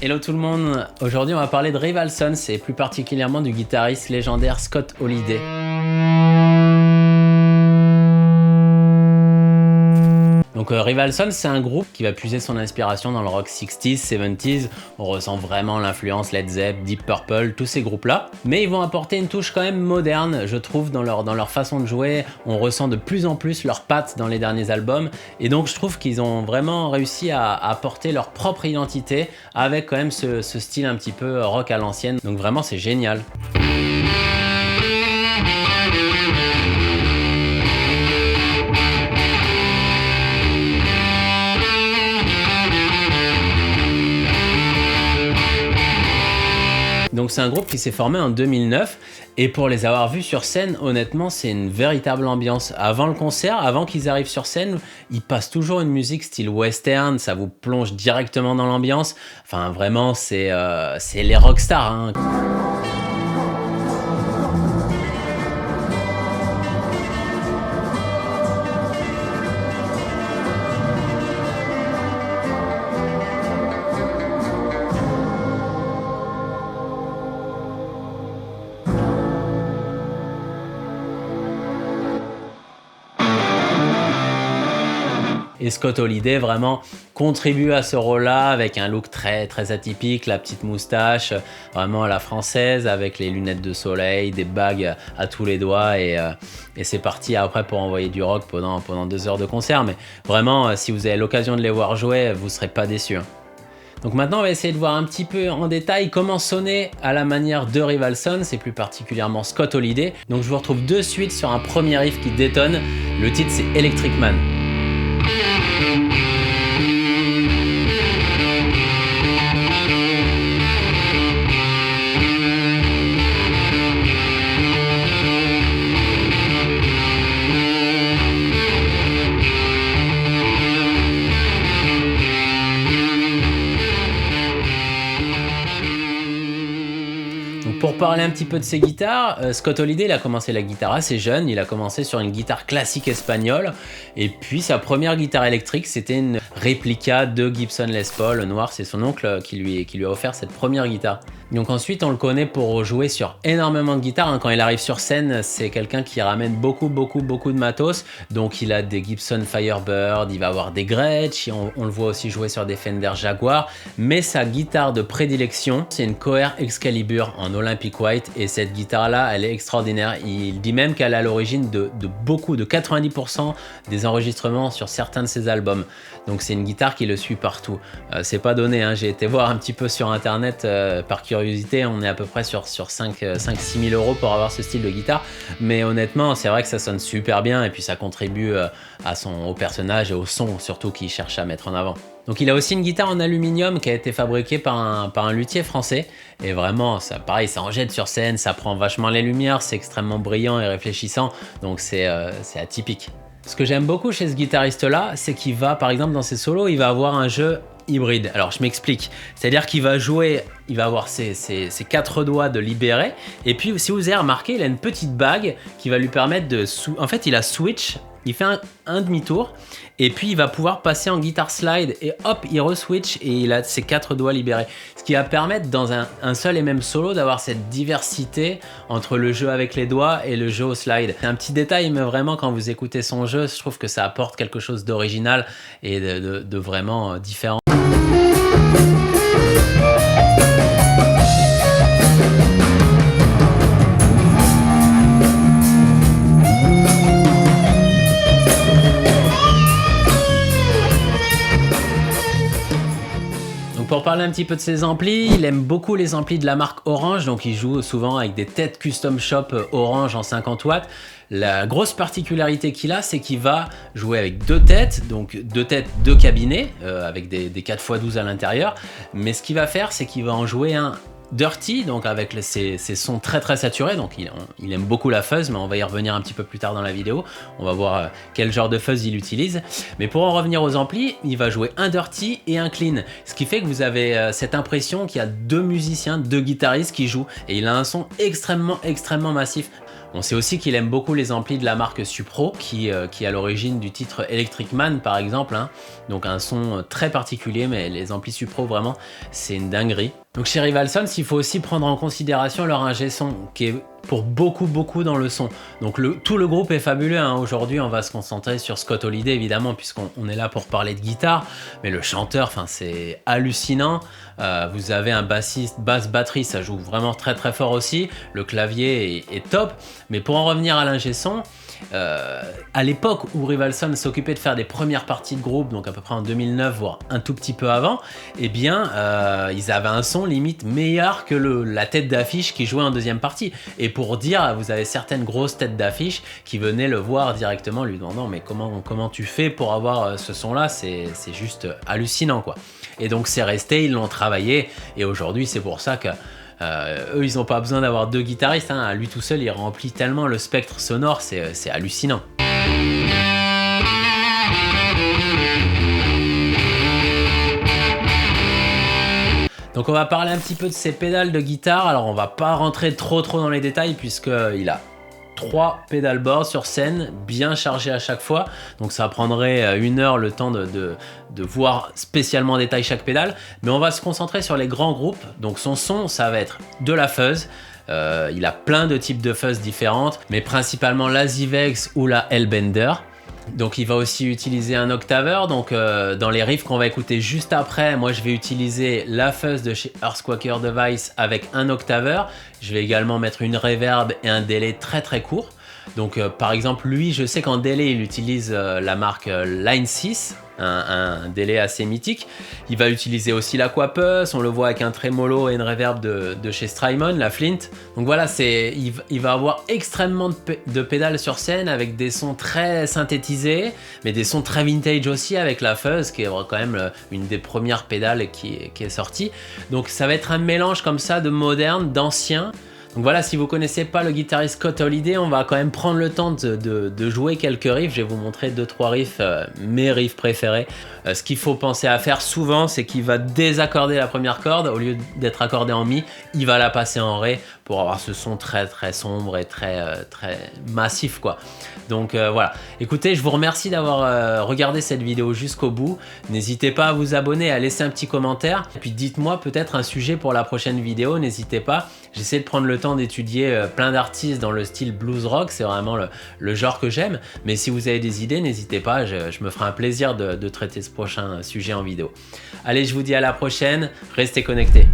Hello tout le monde, aujourd'hui on va parler de Rival Sons et plus particulièrement du guitariste légendaire Scott Hallyday. Donc Rival Sons, c'est un groupe qui va puiser son inspiration dans le rock 60s, 70s. On ressent vraiment l'influence Led Zepp, Deep Purple, tous ces groupes-là. Mais ils vont apporter une touche quand même moderne, je trouve, dans leur façon de jouer. On ressent de plus en plus leurs pattes dans les derniers albums. Et donc je trouve qu'ils ont vraiment réussi à apporter leur propre identité avec quand même ce style un petit peu rock à l'ancienne. Donc vraiment c'est génial. Donc c'est un groupe qui s'est formé en 2009 et pour les avoir vus sur scène, honnêtement, c'est une véritable ambiance. Avant le concert, avant qu'ils arrivent sur scène, ils passent toujours une musique style western, ça vous plonge directement dans l'ambiance. Enfin vraiment, c'est les rockstars, hein. Et Scott Hallyday vraiment contribue à ce rôle-là avec un look très atypique, la petite moustache, vraiment à la française, avec les lunettes de soleil, des bagues à tous les doigts et c'est parti après pour envoyer du rock pendant 2 heures de concert. Mais vraiment, si vous avez l'occasion de les voir jouer, vous ne serez pas déçus. Donc maintenant, on va essayer de voir un petit peu en détail comment sonner à la manière de Rival Sons et plus particulièrement Scott Hallyday. Donc je vous retrouve de suite sur un premier riff qui détonne. Le titre, c'est Electric Man. Pour parler un petit peu de ses guitares, Scott Hallyday il a commencé la guitare assez jeune, il a commencé sur une guitare classique espagnole et puis sa première guitare électrique c'était une réplica de Gibson Les Paul noir, c'est son oncle qui lui a offert cette première guitare. Donc ensuite on le connaît pour jouer sur énormément de guitares, hein. Quand il arrive sur scène c'est quelqu'un qui ramène beaucoup de matos, donc il a des Gibson Firebird, il va avoir des Gretsch, on le voit aussi jouer sur des Fender Jaguar, mais sa guitare de prédilection c'est une Coher Excalibur en Olympic White et cette guitare là elle est extraordinaire. Il dit même qu'elle est à l'origine de 90% des enregistrements sur certains de ses albums, donc c'est une guitare qui le suit partout. C'est pas donné, hein. J'ai été voir un petit peu sur internet par curiosité, on est à peu près sur 5-6 000 € pour avoir ce style de guitare, mais honnêtement c'est vrai que ça sonne super bien et puis ça contribue au personnage et au son surtout qu'il cherche à mettre en avant. Donc il a aussi une guitare en aluminium qui a été fabriquée par un luthier français et vraiment ça, pareil, ça en jette sur scène, ça prend vachement les lumières, c'est extrêmement brillant et réfléchissant, donc c'est atypique. Ce que j'aime beaucoup chez ce guitariste là, c'est qu'il va par exemple dans ses solos, il va avoir un jeu hybride. Alors je m'explique, c'est-à-dire qu'il va jouer, il va avoir ses 4 doigts de libéré et puis si vous avez remarqué, il a une petite bague qui va lui permettre de... En fait il a switch, il fait un demi-tour et puis il va pouvoir passer en guitare slide et hop il re-switch et il a ses 4 doigts libérés. Ce qui va permettre dans un seul et même solo d'avoir cette diversité entre le jeu avec les doigts et le jeu au slide. C'est un petit détail mais vraiment quand vous écoutez son jeu, je trouve que ça apporte quelque chose d'original et de vraiment différent. Pour parler un petit peu de ses amplis, il aime beaucoup les amplis de la marque Orange, donc il joue souvent avec des têtes custom shop Orange en 50 watts. La grosse particularité qu'il a, c'est qu'il va jouer avec 2 têtes, donc 2 têtes, 2 cabinets, avec des 4x12 à l'intérieur. Mais ce qu'il va faire, c'est qu'il va en jouer un dirty, donc avec ses sons très saturés, donc il aime beaucoup la fuzz, mais on va y revenir un petit peu plus tard dans la vidéo, on va voir quel genre de fuzz il utilise. Mais pour en revenir aux amplis, il va jouer un dirty et un clean, ce qui fait que vous avez cette impression qu'il y a 2 musiciens, 2 guitaristes qui jouent, et il a un son extrêmement massif. On sait aussi qu'il aime beaucoup les amplis de la marque Supro, qui est à l'origine du titre Electric Man par exemple, hein. Donc un son très particulier, mais les amplis Supro vraiment c'est une dinguerie. Donc chez Rivalson, il faut aussi prendre en considération leur ingé son, qui est pour beaucoup dans le son. Donc tout le groupe est fabuleux, hein. Aujourd'hui on va se concentrer sur Scott Holiday évidemment, puisqu'on est là pour parler de guitare, mais le chanteur, enfin c'est hallucinant. Vous avez un bassiste, basse batterie, ça joue vraiment très fort aussi. Le clavier est top, mais pour en revenir à l'ingé son, à l'époque où Rivalson s'occupait de faire des premières parties de groupe, donc à peu près en 2009 voire un tout petit peu avant, eh bien ils avaient un son limite meilleur que la tête d'affiche qui jouait en deuxième partie. Et pour dire, vous avez certaines grosses têtes d'affiche qui venaient le voir directement, lui demandant mais comment tu fais pour avoir ce son là, c'est juste hallucinant quoi. Et donc c'est resté, ils l'ont travaillé, et aujourd'hui c'est pour ça que eux ils n'ont pas besoin d'avoir 2 guitaristes, hein. Lui tout seul il remplit tellement le spectre sonore, c'est hallucinant. Donc on va parler un petit peu de ses pédales de guitare. Alors on va pas rentrer trop dans les détails, puisqu'il a 3 pédalboards sur scène, bien chargés à chaque fois. Donc ça prendrait 1 heure le temps de voir spécialement en détail chaque pédale. Mais on va se concentrer sur les grands groupes. Donc son son, ça va être de la fuzz. Il a plein de types de fuzz différentes, mais principalement la Zivex ou la Hellbender. Donc il va aussi utiliser un octaveur, donc dans les riffs qu'on va écouter juste après, moi je vais utiliser la fuzz de chez Earthquaker Device avec un octaveur. Je vais également mettre une reverb et un délai très court. Donc par exemple lui, je sais qu'en délai il utilise la marque Line 6, un délai assez mythique. Il va utiliser aussi l'Aquapus, on le voit avec un trémolo et une reverb de chez Strymon, la Flint. Donc voilà, il va avoir extrêmement de pédales sur scène avec des sons très synthétisés, mais des sons très vintage aussi avec la fuzz, qui est quand même une des premières pédales qui est sortie. Donc ça va être un mélange comme ça de moderne, d'ancien. Donc voilà, si vous connaissez pas le guitariste Scott Holiday, on va quand même prendre le temps de jouer quelques riffs. Je vais vous montrer 2-3 riffs, mes riffs préférés. Ce qu'il faut penser à faire souvent, c'est qu'il va désaccorder la première corde. Au lieu d'être accordé en mi, il va la passer en ré pour avoir ce son très sombre et très massif quoi. Donc voilà, écoutez, je vous remercie d'avoir regardé cette vidéo jusqu'au bout. N'hésitez pas à vous abonner, à laisser un petit commentaire, et puis dites-moi peut-être un sujet pour la prochaine vidéo, n'hésitez pas. J'essaie de prendre le temps d'étudier plein d'artistes dans le style blues rock, c'est vraiment le genre que j'aime, mais si vous avez des idées, n'hésitez pas, je me ferai un plaisir de traiter ce prochain sujet en vidéo. Allez, je vous dis à la prochaine, restez connectés.